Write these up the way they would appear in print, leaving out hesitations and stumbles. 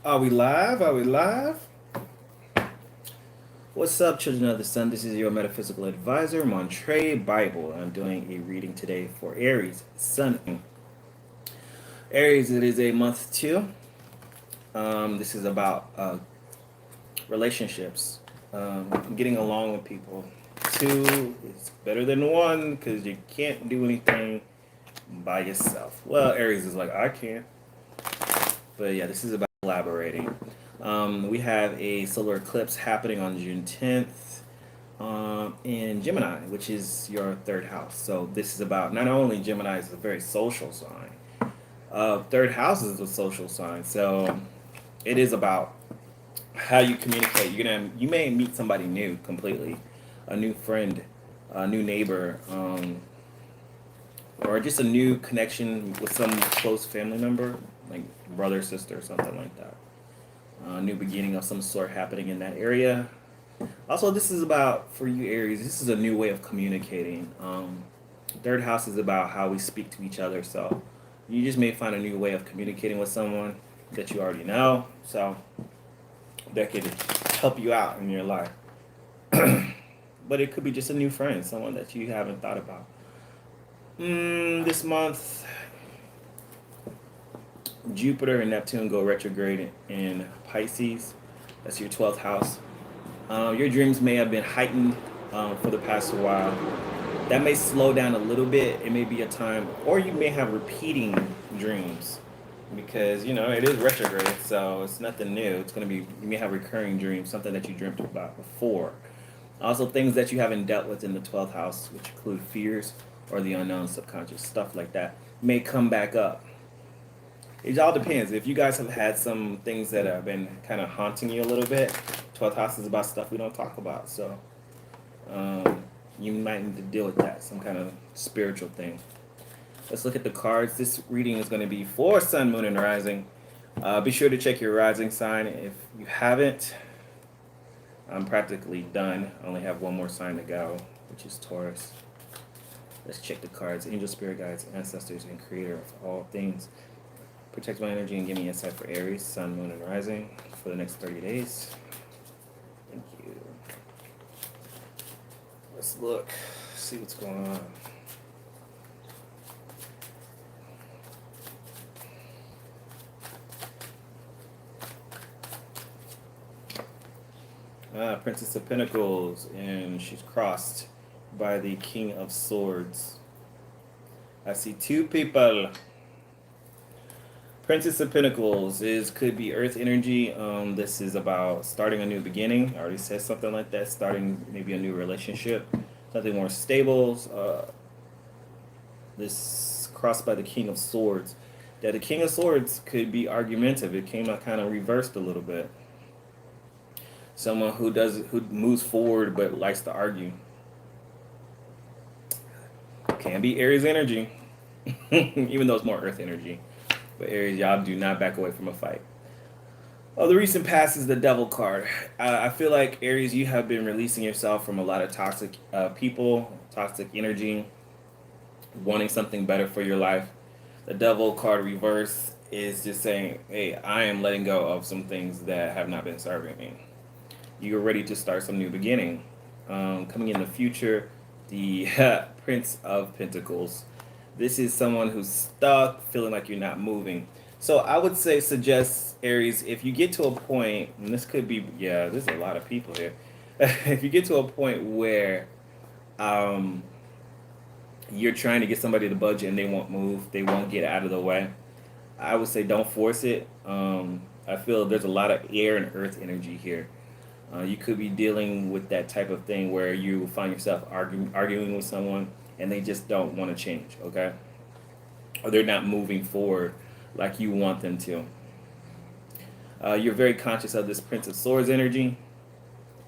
Are we live? Are we live? What's up, children of the sun? This is your metaphysical advisor, Montre Bible. I'm doing a reading today for Aries, Sun. Aries, it is a month two. This is about relationships, getting along with people. Two is better than one because you can't do anything by yourself. Well, Aries is like, I can't. But yeah, this is about collaborating. We have a solar eclipse happening on June 10th in Gemini, which is your third house. So this is about not only Gemini is a very social sign, third house is a social sign. So it is about how you communicate. You may meet somebody new completely, a new friend, a new neighbor, or just a new connection with some close family member, like brother, sister, something like that. New beginning of some sort happening in that area. Also, this is about, for you Aries, this is a new way of communicating. Third house is about how we speak to each other. So you just may find a new way of communicating with someone that you already know. So that could help you out in your life. But it could be just a new friend, someone that you haven't thought about. This month, Jupiter and Neptune go retrograde in Pisces. That's your 12th house. Your dreams may have been heightened for the past while. That may slow down a little bit. It may be a time, or you may have repeating dreams because it is retrograde, so it's nothing new. It's going to be, you may have recurring dreams, something that you dreamt about before. Also, things that you haven't dealt with in the 12th house, which include fears or the unknown subconscious, stuff like that, may come back up. It all depends. If you guys have had some things that have been kind of haunting you a little bit, 12th house is about stuff we don't talk about. So you might need to deal with that, some kind of spiritual thing. Let's look at the cards. This reading is going to be for Sun, Moon, and Rising. Be sure to check your rising sign. If you haven't, I'm practically done. I only have one more sign to go, which is Taurus. Let's check the cards. Angel, spirit guides, ancestors, and creator of all things. Protect my energy and give me insight for Aries, Sun, Moon, and Rising for the next 30 days. Thank you. Let's look, see what's going on. Princess of Pentacles, and she's crossed by the King of Swords. I see two people. Princess of Pentacles could be Earth energy. This is about starting a new beginning. I already said something like that. Starting maybe a new relationship, something more stable. This crossed by the King of Swords. That the King of Swords could be argumentative. It came out kind of reversed a little bit. Someone who moves forward but likes to argue. Can be Aries energy, even though it's more Earth energy. But Aries, y'all do not back away from a fight. Oh, the recent past is the Devil card. I feel like Aries, you have been releasing yourself from a lot of toxic people, toxic energy, wanting something better for your life. The Devil card reverse is just saying, hey, I am letting go of some things that have not been serving me. You're ready to start some new beginning. Coming in the future, the Prince of Pentacles. This is someone who's stuck, feeling like you're not moving. So I would suggest, Aries, if you get to a point, and this could be, there's a lot of people here. If you get to a point where you're trying to get somebody to budge and they won't move, they won't get out of the way, I would say don't force it. I feel there's a lot of air and earth energy here. You could be dealing with that type of thing where you find yourself arguing with someone and they just don't want to change, okay? Or they're not moving forward like you want them to. You're very conscious of this Prince of Swords energy.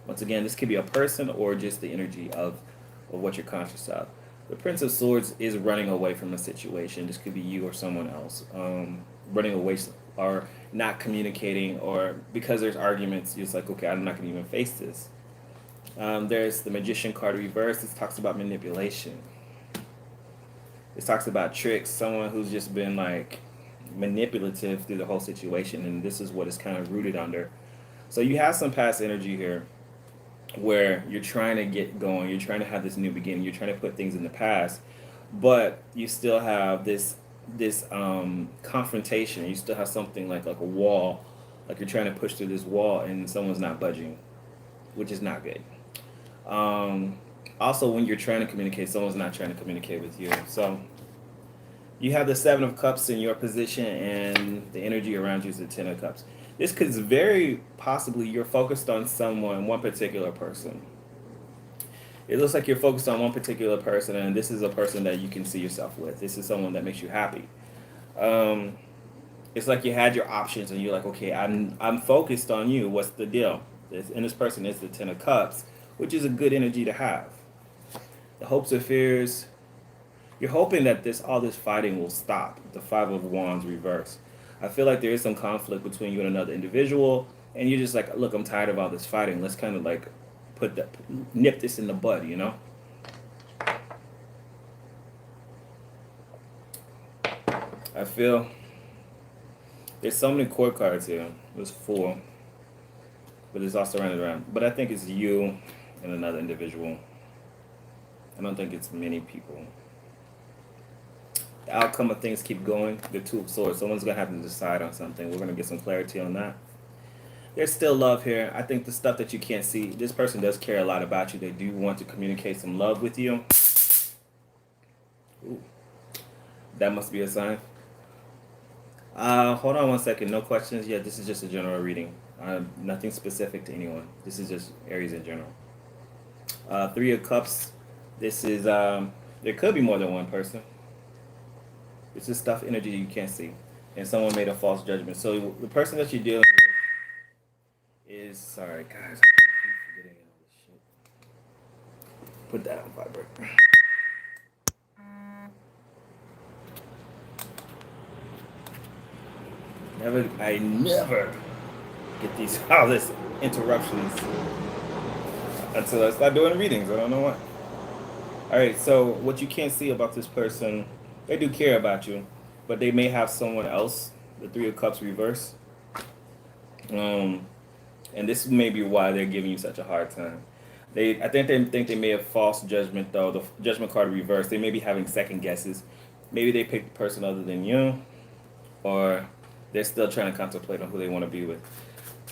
Once again, this could be a person or just the energy of what you're conscious of. The Prince of Swords is running away from a situation. This could be you or someone else. Running away or not communicating, or because there's arguments, you're just like, okay, I'm not going to even face this. There's the Magician card reversed. This talks about manipulation. This talks about tricks. Someone who's just been like manipulative through the whole situation, and this is what it's kind of rooted under. So you have some past energy here where you're trying to get going, you're trying to have this new beginning, you're trying to put things in the past, but you still have this confrontation. You still have something like a wall, like you're trying to push through this wall, and someone's not budging, which is not good. Um, Also, when you're trying to communicate, someone's not trying to communicate with you. So you have the Seven of Cups in your position, and the energy around you is the Ten of Cups. This could very possibly you're focused on someone, one particular person. It looks like you're focused on one particular person, and this is a person that you can see yourself with. This is someone that makes you happy. Um, it's like you had your options, and you're like, okay, I'm focused on you. What's the deal? And this person is the Ten of Cups, which is a good energy to have. The hopes and fears. You're hoping that all this fighting will stop. The Five of Wands reverse. I feel like there is some conflict between you and another individual, and you're just like, look, I'm tired of all this fighting. Let's kind of like nip this in the bud, you know? I feel there's so many court cards here. There's 4, but it's all surrounded around. But I think it's you and another individual. I don't think it's many people. The outcome of things keep going. The Two of Swords. Someone's going to have to decide on something. We're going to get some clarity on that. There's still love here. I think the stuff that you can't see, this person does care a lot about you. They do want to communicate some love with you. Ooh, that must be a sign. Hold on one second. No questions yet. This is just a general reading. Nothing specific to anyone. This is just Aries in general. Three of Cups. This is, there could be more than one person. It's just stuff, energy you can't see. And someone made a false judgment. So the person that you're dealing with is, sorry guys, I keep forgetting all this shit. Put that on vibrate. I never get all this interruptions until I start doing readings. I don't know why. All right, so what you can't see about this person, they do care about you, but they may have someone else. The Three of Cups reverse. And this may be why they're giving you such a hard time. I think they may have false judgment though. The Judgment card reversed. They may be having second guesses. Maybe they picked a person other than you, or they're still trying to contemplate on who they want to be with.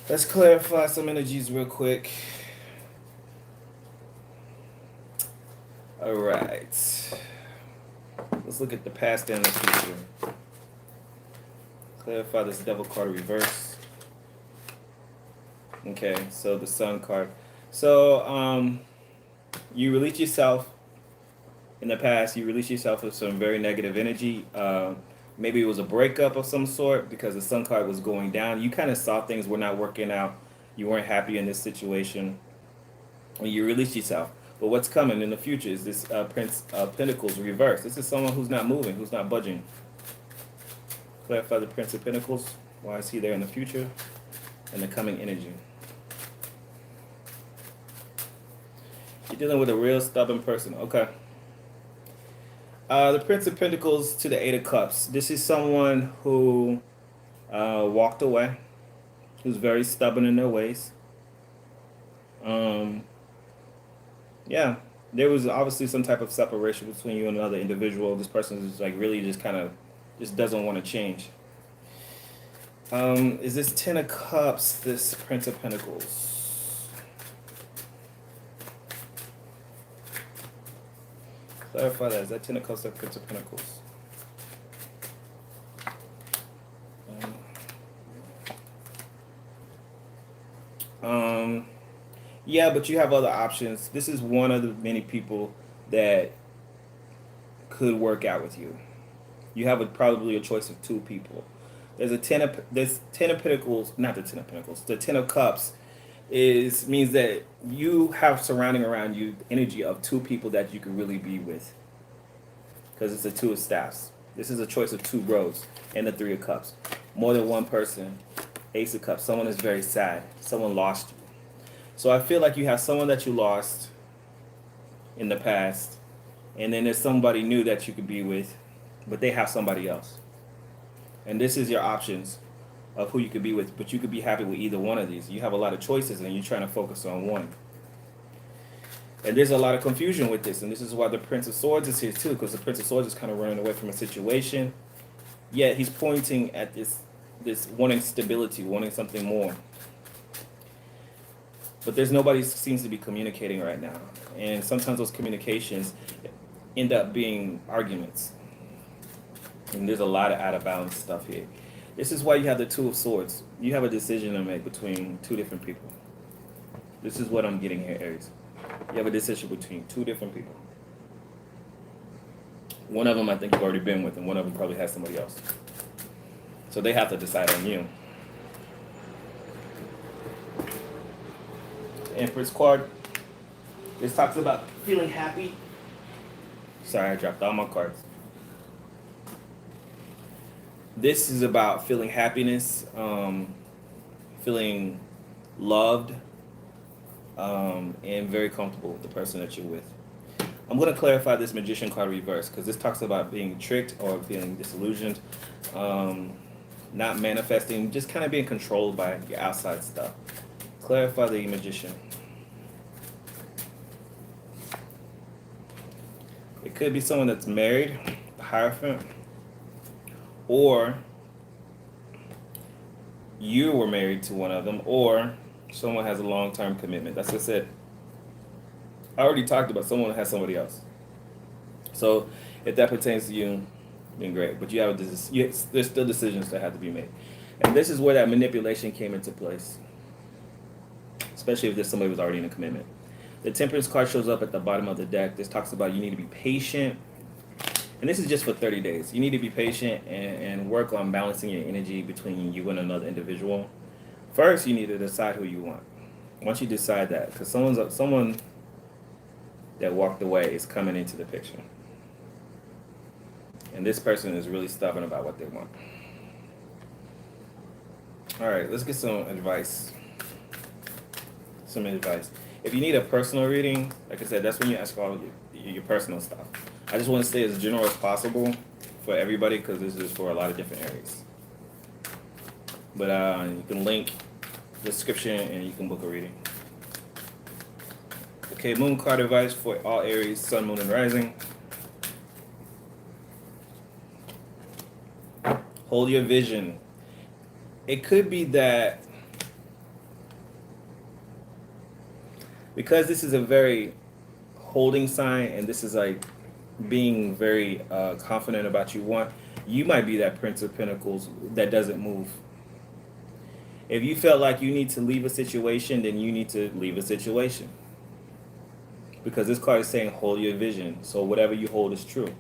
Let's clarify some energies real quick. All right. Let's look at the past and the future. Clarify this Devil card reverse. Okay, so the Sun card. So you release yourself in the past. You release yourself with some very negative energy. Maybe it was a breakup of some sort because the Sun card was going down. You kind of saw things were not working out. You weren't happy in this situation. And you released yourself. But what's coming in the future is this Prince of Pentacles reverse. This is someone who's not moving, who's not budging. Clarify the Prince of Pentacles. Why is he there in the future? And the coming energy. You're dealing with a real stubborn person. Okay. The Prince of Pentacles to the Eight of Cups. This is someone who walked away, who's very stubborn in their ways. Yeah, there was obviously some type of separation between you and another individual. This person is like really just kind of just doesn't want to change. Is this Ten of Cups, this Prince of Pentacles? Clarify that. Is that Ten of Cups or Prince of Pentacles? Yeah, but you have other options. This is one of the many people that could work out with you. You have probably a choice of 2 people. There's Ten of Pentacles, not the Ten of Pentacles. The Ten of Cups means that you have surrounding around you the energy of 2 people that you could really be with. Because it's a 2 of Staffs. This is a choice of 2 roads and the 3 of Cups. More than one person. Ace of Cups. Someone is very sad. Someone lost you. So I feel like you have someone that you lost in the past, and then there's somebody new that you could be with, but they have somebody else. And this is your options of who you could be with, but you could be happy with either one of these. You have a lot of choices and you're trying to focus on one. And there's a lot of confusion with this, and this is why the Prince of Swords is here too, because the Prince of Swords is kind of running away from a situation, yet he's pointing at this wanting stability, wanting something more. But there's nobody seems to be communicating right now, and sometimes those communications end up being arguments. And there's a lot of out of balance stuff here. This is why you have the Two of Swords. You have a decision to make between two different people. This is what I'm getting here, Aries. You have a decision between two different people. One of them I think you've already been with, and one of them probably has somebody else. So they have to decide on you. Empress card. This talks about feeling happy. Sorry, I dropped all my cards. This is about feeling happiness, feeling loved, and very comfortable with the person that you're with. I'm going to clarify this Magician card reverse because this talks about being tricked or feeling disillusioned, not manifesting, just kind of being controlled by your outside stuff. Clarify the Magician. It could be someone that's married, the Hierophant, or you were married to one of them, or someone has a long-term commitment. That's what I said. I already talked about someone that has somebody else. So if that pertains to you, then great. But you have there's still decisions that have to be made. And this is where that manipulation came into place, especially if there's somebody who's already in a commitment. The Temperance card shows up at the bottom of the deck. This talks about you need to be patient. And this is just for 30 days. You need to be patient and work on balancing your energy between you and another individual. First, you need to decide who you want. Once you decide that, because someone that walked away is coming into the picture. And this person is really stubborn about what they want. All right, let's get some advice. If you need a personal reading, like I said, that's when you ask all your personal stuff. I just want to stay as general as possible for everybody because this is for a lot of different areas. But you can link the description and you can book a reading. Okay, moon card advice for all Aries, sun, moon, and rising. Hold your vision. It could be that because this is a very holding sign and this is like being very confident about you might be that Prince of Pentacles that doesn't move. If you felt like you need to leave a situation, then you need to leave a situation. Because this card is saying hold your vision. So whatever you hold is true.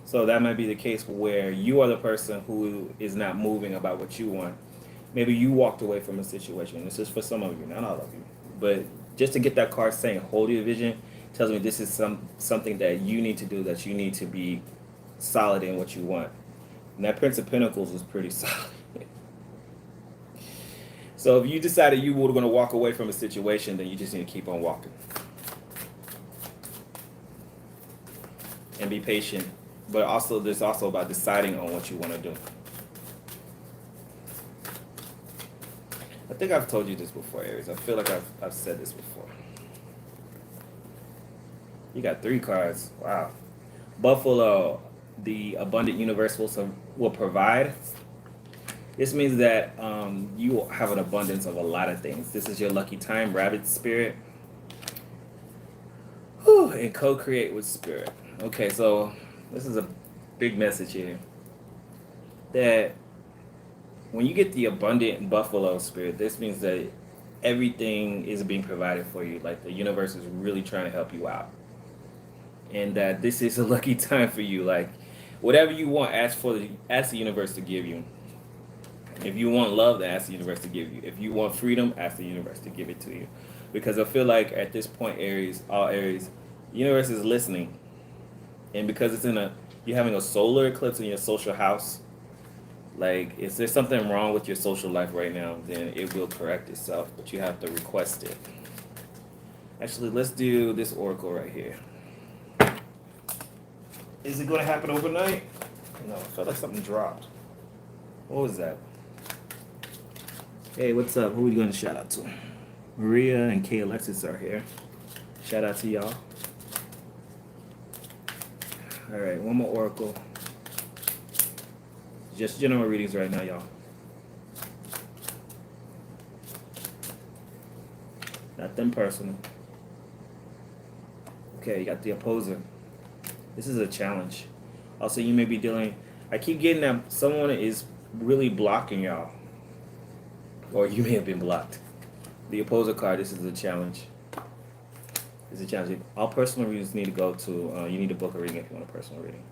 So that might be the case where you are the person who is not moving about what you want. Maybe you walked away from a situation. This is for some of you, not all of you. But just to get that card saying hold your vision tells me this is something that you need to do, that you need to be solid in what you want. And that Prince of Pentacles is pretty solid. So if you decided you were going to walk away from a situation, then you just need to keep on walking. And be patient. But also, there's also about deciding on what you want to do. I think I've told you this before, Aries. I feel like I've said this before. You got 3 cards. Wow. Buffalo, the abundant universe will provide. This means that you will have an abundance of a lot of things. This is your lucky time, rabbit spirit. Whew, and co-create with spirit. Okay, so this is a big message here. That when you get the abundant buffalo spirit, this means that everything is being provided for you. Like the universe is really trying to help you out. And that this is a lucky time for you. Like whatever you want, ask the universe to give you. If you want love, ask the universe to give you. If you want freedom, ask the universe to give it to you. Because I feel like at this point, Aries, all Aries, the universe is listening. And because you're having a solar eclipse in your social house, like if there's something wrong with your social life right now, then it will correct itself, but you have to request it. Actually, let's do this oracle right here. Is it going to happen overnight? No, I felt like something dropped. What was that? Hey, what's up? Who are we going to shout out to? Maria and Kay Alexis are here. Shout out to y'all. All right, one more oracle. Just general readings right now, y'all. Nothing personal. Okay, you got the opposer. This is a challenge. Also, you may be dealing... I keep getting that someone is really blocking y'all. Or you may have been blocked. The opposer card, this is a challenge. It's a challenge. All personal readings need to go to... you need to book a reading if you want a personal reading.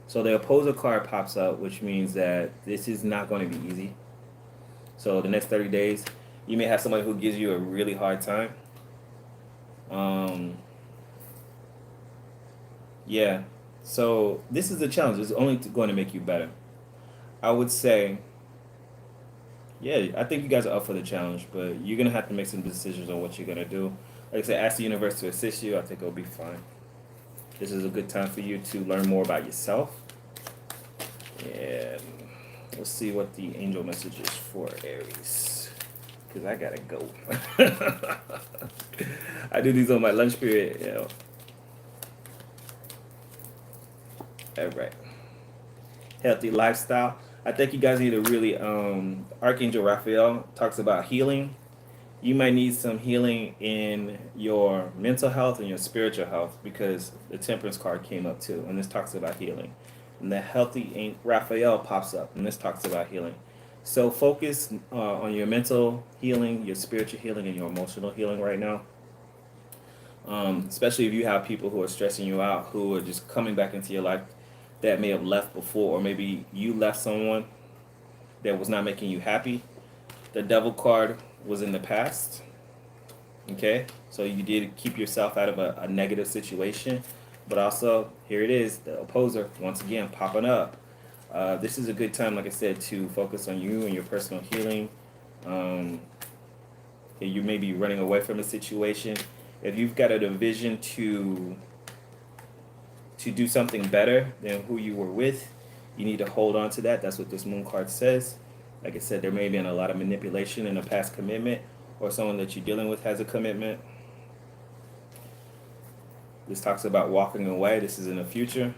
So the opposer card pops up, which means that this is not going to be easy. So the next 30 days, you may have somebody who gives you a really hard time. Yeah. So this is a challenge. It's only going to make you better. I would say, yeah, I think you guys are up for the challenge, but you're going to have to make some decisions on what you're going to do. Like I said, ask the universe to assist you. I think it'll be fine. This is a good time for you to learn more about yourself. And let's see what the angel message is for Aries. Because I got to go. I do these on my lunch period, you know. All right. Healthy lifestyle. I think you guys need to really, Archangel Raphael talks about healing. You might need some healing in your mental health and your spiritual health because the Temperance card came up too, and this talks about healing. And the healthy Raphael pops up, and this talks about healing. So focus on your mental healing, your spiritual healing, and your emotional healing right now. Especially if you have people who are stressing you out, who are just coming back into your life that may have left before, or maybe you left someone that was not making you happy. The Devil card was in the past. Okay, so you did keep yourself out of a negative situation, but also here it is, the opposer once again popping up. This is a good time, like I said, to focus on you and your personal healing. You may be running away from a situation. If you've got a vision to do something better than who you were with, you need to hold on to that. That's what this moon card says. Like I said, there may have been a lot of manipulation in a past commitment, or someone that you're dealing with has a commitment. This talks about walking away. This is in the future.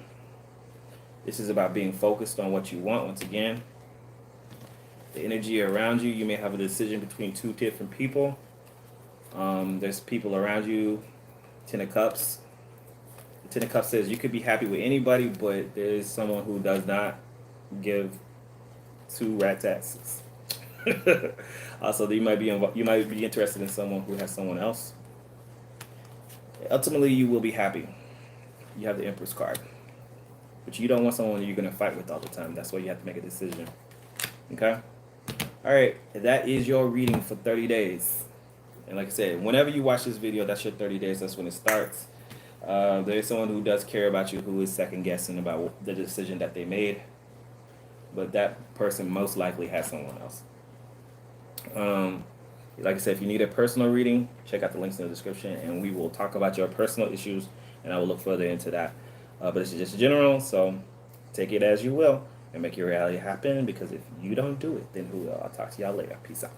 This is about being focused on what you want. Once again, the energy around you, you may have a decision between two different people. There's people around you. Ten of Cups. The Ten of Cups says you could be happy with anybody, but there is someone who does not give two rat's asses. Also, you might be interested in someone who has someone else. Ultimately, you will be happy. You have the Empress card, but you don't want someone you're going to fight with all the time. That's why you have to make a decision. Okay? All right. That is your reading for 30 days. And like I said, whenever you watch this video, that's your 30 days. That's when it starts. There is someone who does care about you, who is second guessing about the decision that they made. But that person most likely has someone else. Like I said, if you need a personal reading, check out the links in the description, and we will talk about your personal issues, and I will look further into that. But this is just general, so take it as you will and make your reality happen, because if you don't do it, then who will? I'll talk to y'all later. Peace out.